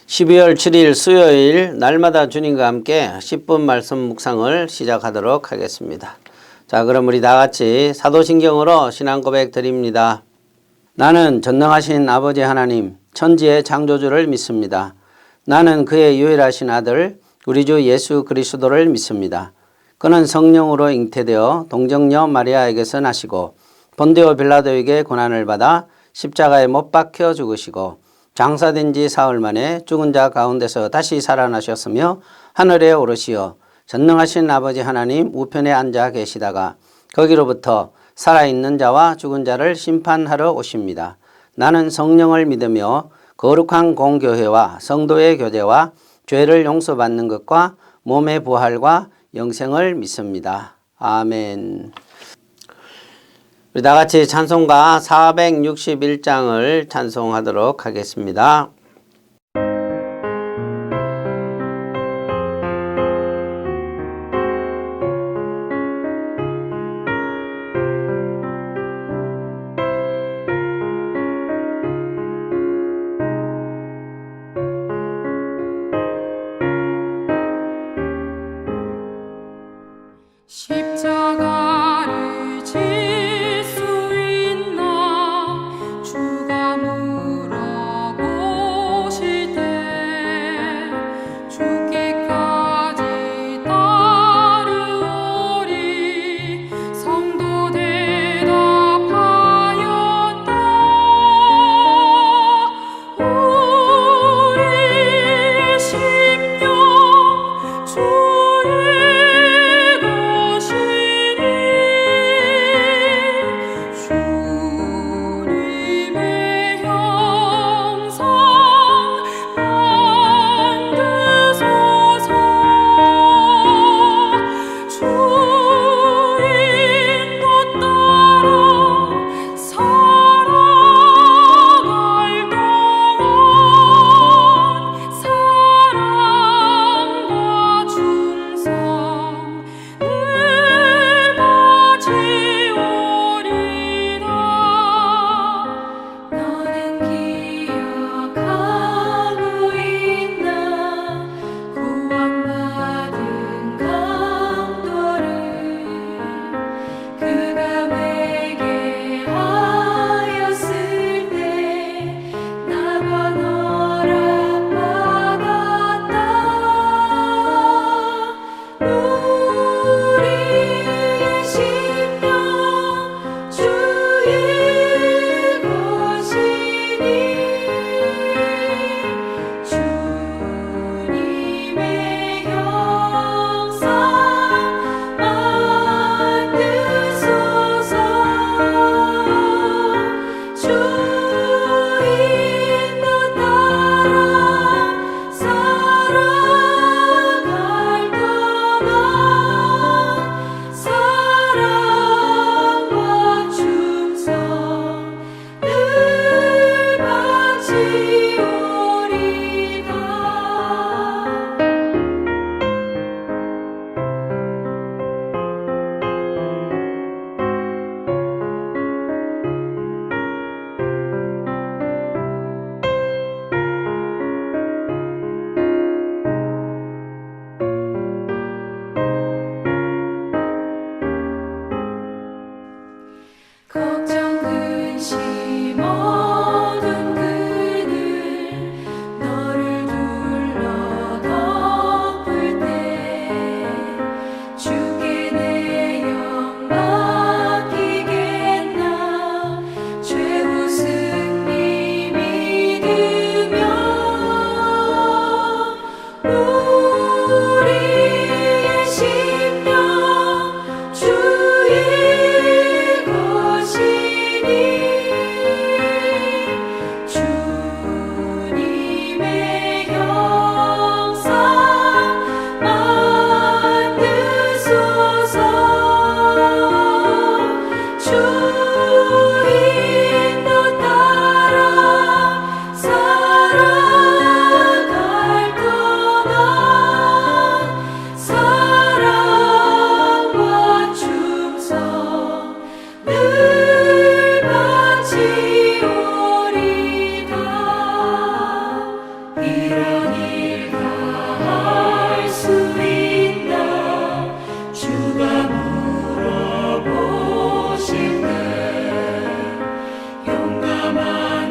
12월 7일 수요일 날마다 주님과 함께 10분 말씀 묵상을 시작하도록 하겠습니다. 자, 그럼 우리 다 같이 사도신경으로 신앙 고백 드립니다. 나는 전능하신 아버지 하나님, 천지의 창조주를 믿습니다. 나는 그의 유일하신 아들, 우리 주 예수 그리스도를 믿습니다. 그는 성령으로 잉태되어 동정녀 마리아에게서 나시고 본디오 빌라도에게 고난을 받아 십자가에 못 박혀 죽으시고 장사된 지 사흘 만에 죽은 자 가운데서 다시 살아나셨으며 하늘에 오르시어 전능하신 아버지 하나님 우편에 앉아 계시다가 거기로부터 살아있는 자와 죽은 자를 심판하러 오십니다. 나는 성령을 믿으며 거룩한 공교회와 성도의 교제와 죄를 용서받는 것과 몸의 부활과 영생을 믿습니다. 아멘. 우리 다 같이 찬송가 461장을 찬송하도록 하겠습니다. 십자가를 질 수 있나 주가 물어보시네.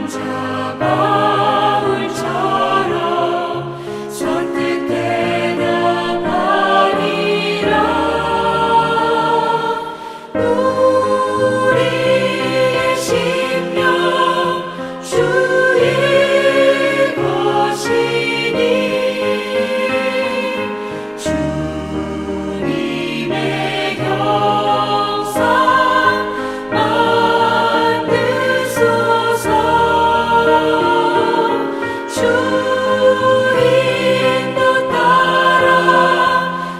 자 바울처럼 선뜻 대답하리라. 우리의 심령 주의 것이니 주님의 형상 만드소서. 주 인도 따라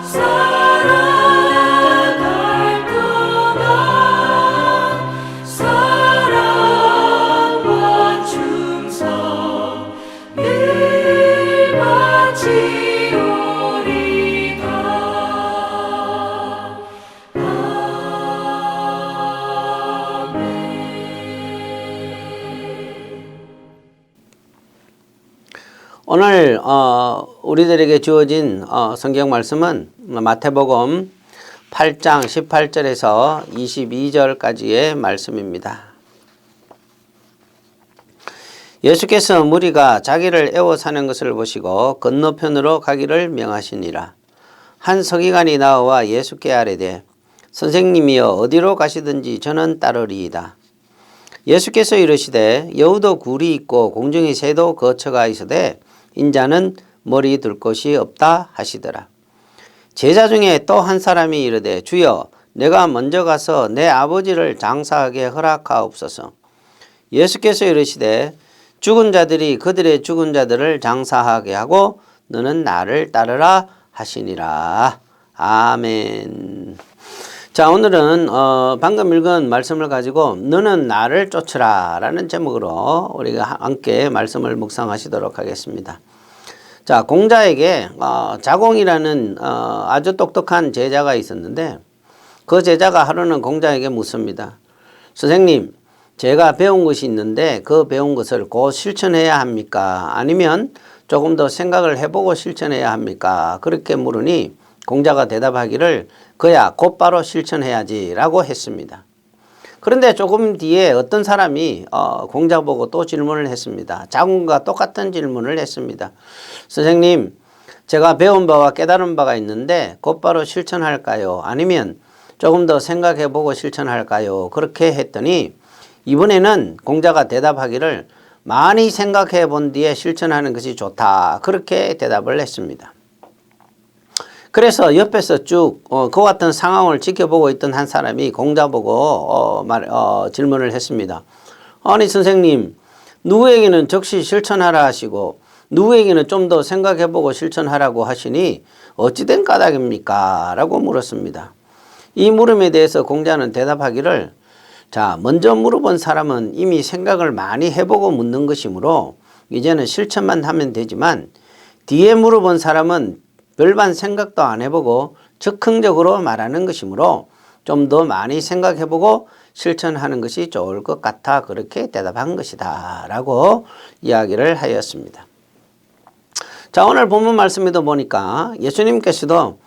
살아갈 동안 사랑과 충성 늘 바치오리다. 오늘 우리들에게 주어진 성경 말씀은 마태복음 8장 18절에서 22절까지의 말씀입니다. 예수께서 무리가 자기를 애워 사는 것을 보시고 건너편으로 가기를 명하시니라. 한 서기관이 나와 예수께 아뢰되 선생님이여 어디로 가시든지 저는 따르리이다. 예수께서 이르시되 여우도 굴이 있고 공중의 새도 거처가 있으되 인자는 머리 둘 곳이 없다 하시더라. 제자 중에 또 한 사람이 이르되 주여 내가 먼저 가서 내 아버지를 장사하게 허락하옵소서. 예수께서 이르시되 죽은 자들이 그들의 죽은 자들을 장사하게 하고 너는 나를 따르라 하시니라. 아멘. 자, 오늘은 방금 읽은 말씀을 가지고 너는 나를 쫓으라 라는 제목으로 우리가 함께 말씀을 묵상하시도록 하겠습니다. 자, 공자에게 자공이라는 아주 똑똑한 제자가 있었는데 그 제자가 하루는 공자에게 묻습니다. 선생님, 제가 배운 것이 있는데 그 배운 것을 곧 실천해야 합니까? 아니면 조금 더 생각을 해보고 실천해야 합니까? 그렇게 물으니 공자가 대답하기를 그야 곧바로 실천해야지 라고 했습니다. 그런데 조금 뒤에 어떤 사람이 공자 보고 또 질문을 했습니다. 자공과 똑같은 질문을 했습니다. 선생님, 제가 배운 바와 깨달은 바가 있는데 곧바로 실천할까요? 아니면 조금 더 생각해보고 실천할까요? 그렇게 했더니 이번에는 공자가 대답하기를 많이 생각해 본 뒤에 실천하는 것이 좋다. 그렇게 대답을 했습니다. 그래서 옆에서 쭉 그와 같은 상황을 지켜보고 있던 한 사람이 공자 보고 질문을 했습니다. 아니 선생님, 누구에게는 즉시 실천하라 하시고 누구에게는 좀 더 생각해보고 실천하라고 하시니 어찌된 까닭입니까? 라고 물었습니다. 이 물음에 대해서 공자는 대답하기를 자, 먼저 물어본 사람은 이미 생각을 많이 해보고 묻는 것이므로 이제는 실천만 하면 되지만 뒤에 물어본 사람은 별반 생각도 안 해보고 즉흥적으로 말하는 것이므로 좀 더 많이 생각해보고 실천하는 것이 좋을 것 같아 그렇게 대답한 것이다 라고 이야기를 하였습니다. 자, 오늘 본문 말씀에도 보니까 예수님께서도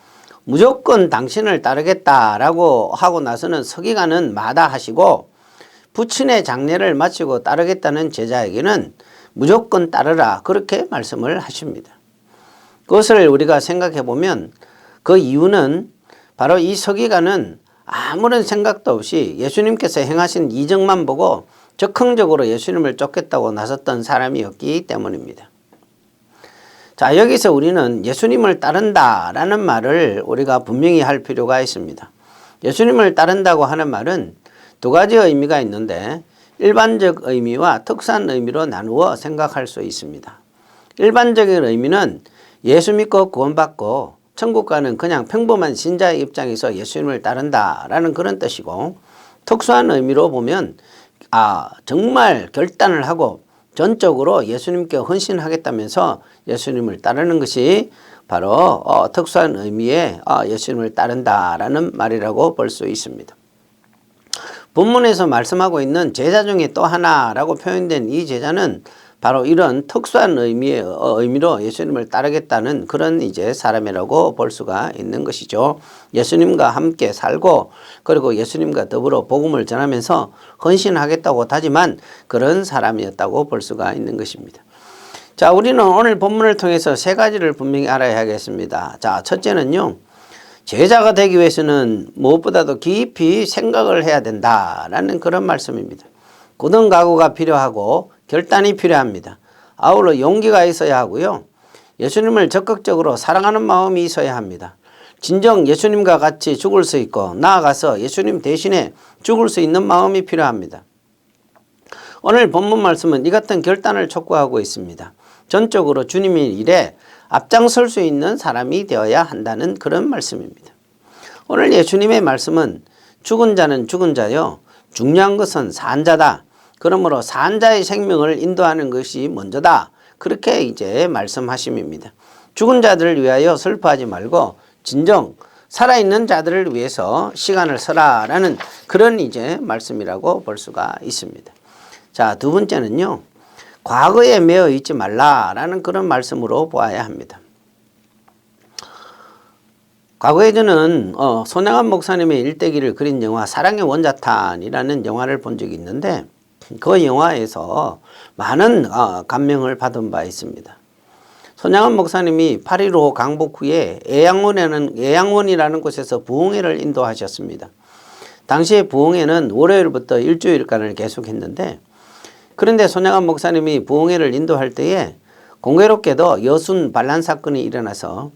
무조건 당신을 따르겠다라고 하고 나서는 서기관은 마다하시고 부친의 장례를 마치고 따르겠다는 제자에게는 무조건 따르라 그렇게 말씀을 하십니다. 그것을 우리가 생각해 보면 그 이유는 바로 이 서기관은 아무런 생각도 없이 예수님께서 행하신 이적만 보고 적극적으로 예수님을 쫓겠다고 나섰던 사람이었기 때문입니다. 자, 여기서 우리는 예수님을 따른다라는 말을 우리가 분명히 할 필요가 있습니다. 예수님을 따른다고 하는 말은 두 가지 의미가 있는데 일반적 의미와 특수한 의미로 나누어 생각할 수 있습니다. 일반적인 의미는 예수 믿고 구원받고 천국 가는 그냥 평범한 신자의 입장에서 예수님을 따른다라는 그런 뜻이고, 특수한 의미로 보면 정말 결단을 하고 전적으로 예수님께 헌신하겠다면서 예수님을 따르는 것이 바로 특수한 의미의 예수님을 따른다라는 말이라고 볼 수 있습니다. 본문에서 말씀하고 있는 제자 중에 또 하나라고 표현된 이 제자는 바로 이런 특수한 의미로 예수님을 따르겠다는 그런 이제 사람이라고 볼 수가 있는 것이죠. 예수님과 함께 살고 그리고 예수님과 더불어 복음을 전하면서 헌신하겠다고 다짐한 그런 사람이었다고 볼 수가 있는 것입니다. 자, 우리는 오늘 본문을 통해서 세 가지를 분명히 알아야 하겠습니다. 자, 첫째는요. 제자가 되기 위해서는 무엇보다도 깊이 생각을 해야 된다라는 그런 말씀입니다. 굳은 각오가 필요하고 결단이 필요합니다. 아울러 용기가 있어야 하고요. 예수님을 적극적으로 사랑하는 마음이 있어야 합니다. 진정 예수님과 같이 죽을 수 있고 나아가서 예수님 대신에 죽을 수 있는 마음이 필요합니다. 오늘 본문 말씀은 이 같은 결단을 촉구하고 있습니다. 전적으로 주님의 일에 앞장설 수 있는 사람이 되어야 한다는 그런 말씀입니다. 오늘 예수님의 말씀은 죽은 자는 죽은 자요. 중요한 것은 산 자다. 그러므로 산 자의 생명을 인도하는 것이 먼저다. 그렇게 이제 말씀하심입니다. 죽은 자들을 위하여 슬퍼하지 말고 진정 살아있는 자들을 위해서 시간을 써라라는 그런 이제 말씀이라고 볼 수가 있습니다. 자, 두 번째는요. 과거에 매여 있지 말라라는 그런 말씀으로 보아야 합니다. 과거에 저는 손양한 목사님의 일대기를 그린 영화 사랑의 원자탄이라는 영화를 본 적이 있는데 그 영화에서 많은 감명을 받은 바 있습니다. 손양한 목사님이 8.15 강복 후에 애양원이라는 곳에서 부흥회를 인도하셨습니다. 당시에 부흥회는 월요일부터 일주일간을 계속했는데 그런데 손양한 목사님이 부흥회를 인도할 때에 공교롭게도 여순 반란 사건이 일어나서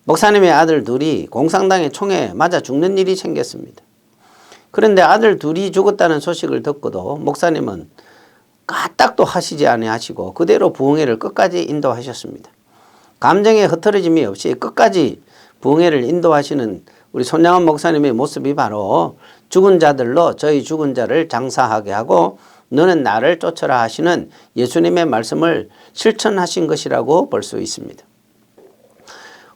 목사님의 아들 둘이 공산당의 총에 맞아 죽는 일이 생겼습니다. 그런데 아들 둘이 죽었다는 소식을 듣고도 목사님은 까딱도 하시지 아니하시고 그대로 부흥회를 끝까지 인도하셨습니다. 감정의 흐트러짐이 없이 끝까지 부흥회를 인도하시는 우리 손양원 목사님의 모습이 바로 죽은 자들로 저희 죽은 자를 장사하게 하고 너는 나를 쫓아라 하시는 예수님의 말씀을 실천하신 것이라고 볼 수 있습니다.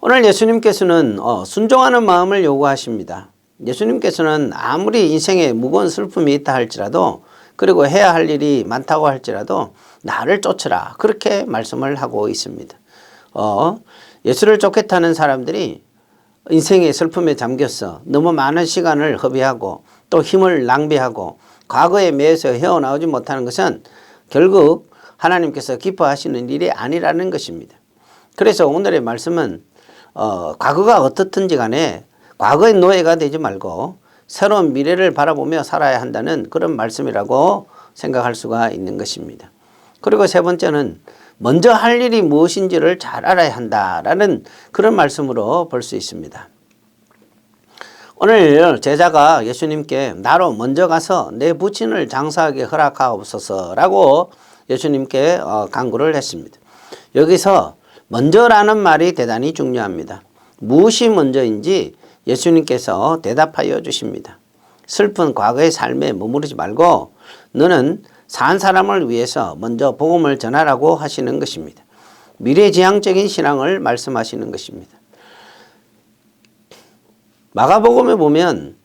오늘 예수님께서는 순종하는 마음을 요구하십니다. 예수님께서는 아무리 인생에 무거운 슬픔이 있다 할지라도 그리고 해야 할 일이 많다고 할지라도 나를 쫓으라 그렇게 말씀을 하고 있습니다. 예수를 쫓겠다는 사람들이 인생의 슬픔에 잠겨서 너무 많은 시간을 허비하고 또 힘을 낭비하고 과거에 매여서 헤어나오지 못하는 것은 결국 하나님께서 기뻐하시는 일이 아니라는 것입니다. 그래서 오늘의 말씀은 과거가 어떻든지 간에 과거의 노예가 되지 말고 새로운 미래를 바라보며 살아야 한다는 그런 말씀이라고 생각할 수가 있는 것입니다. 그리고 세 번째는 먼저 할 일이 무엇인지를 잘 알아야 한다라는 그런 말씀으로 볼 수 있습니다. 오늘 제자가 예수님께 나로 먼저 가서 내 부친을 장사하게 허락하옵소서라고 예수님께 간구를 했습니다. 여기서 먼저라는 말이 대단히 중요합니다. 무엇이 먼저인지 예수님께서 대답하여 주십니다. 슬픈 과거의 삶에 머무르지 말고 너는 산 사람을 위해서 먼저 복음을 전하라고 하시는 것입니다. 미래지향적인 신앙을 말씀하시는 것입니다. 마가복음에 보면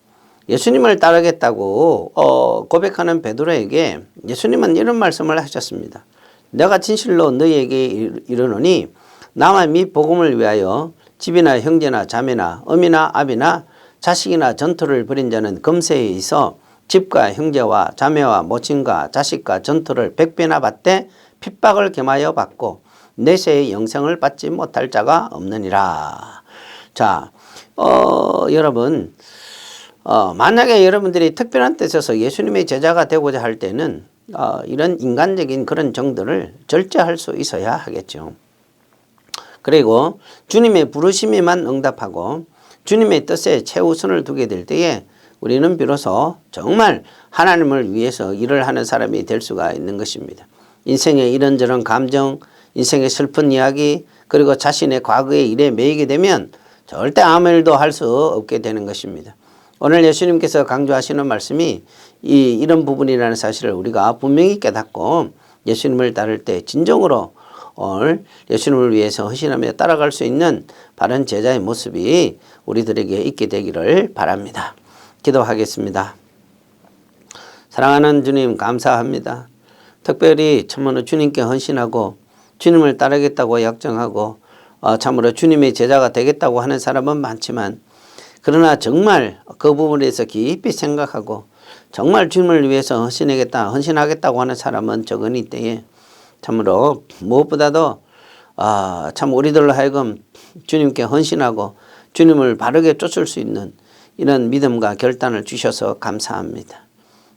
예수님을 따르겠다고 고백하는 베드로에게 예수님은 이런 말씀을 하셨습니다. 내가 진실로 너희에게 이르노니 나만 및 복음을 위하여 집이나 형제나 자매나 어미나 아비나 자식이나 전투를 벌인 자는 금세에 있어 집과 형제와 자매와 모친과 자식과 전투를 100배나 받되 핍박을 겸하여 받고 내세의 영생을 받지 못할 자가 없느니라. 자, 여러분 만약에 여러분들이 특별한 뜻에서 예수님의 제자가 되고자 할 때는 이런 인간적인 그런 정도를 절제할 수 있어야 하겠죠. 그리고 주님의 부르심에만 응답하고 주님의 뜻에 최우선을 두게 될 때에 우리는 비로소 정말 하나님을 위해서 일을 하는 사람이 될 수가 있는 것입니다. 인생의 이런저런 감정, 인생의 슬픈 이야기, 그리고 자신의 과거의 일에 매이게 되면 절대 아무 일도 할 수 없게 되는 것입니다. 오늘 예수님께서 강조하시는 말씀이 이런 부분이라는 사실을 우리가 분명히 깨닫고 예수님을 따를 때 진정으로 오늘 예수님을 위해서 헌신하며 따라갈 수 있는 바른 제자의 모습이 우리들에게 있게 되기를 바랍니다. 기도하겠습니다. 사랑하는 주님 감사합니다. 특별히 참으로 주님께 헌신하고 주님을 따르겠다고 약정하고 참으로 주님의 제자가 되겠다고 하는 사람은 많지만, 그러나 정말 그 부분에 대해서 깊이 생각하고 정말 주님을 위해서 헌신하겠다고 하는 사람은 적으니 때에 참으로 무엇보다도 참 우리들로 하여금 주님께 헌신하고 주님을 바르게 쫓을 수 있는 이런 믿음과 결단을 주셔서 감사합니다.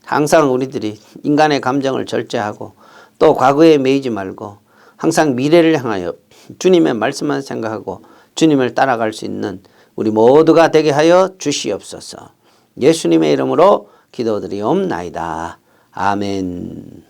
항상 우리들이 인간의 감정을 절제하고 또 과거에 매이지 말고 항상 미래를 향하여 주님의 말씀만 생각하고 주님을 따라갈 수 있는 우리 모두가 되게 하여 주시옵소서. 예수님의 이름으로 기도드리옵나이다. 아멘.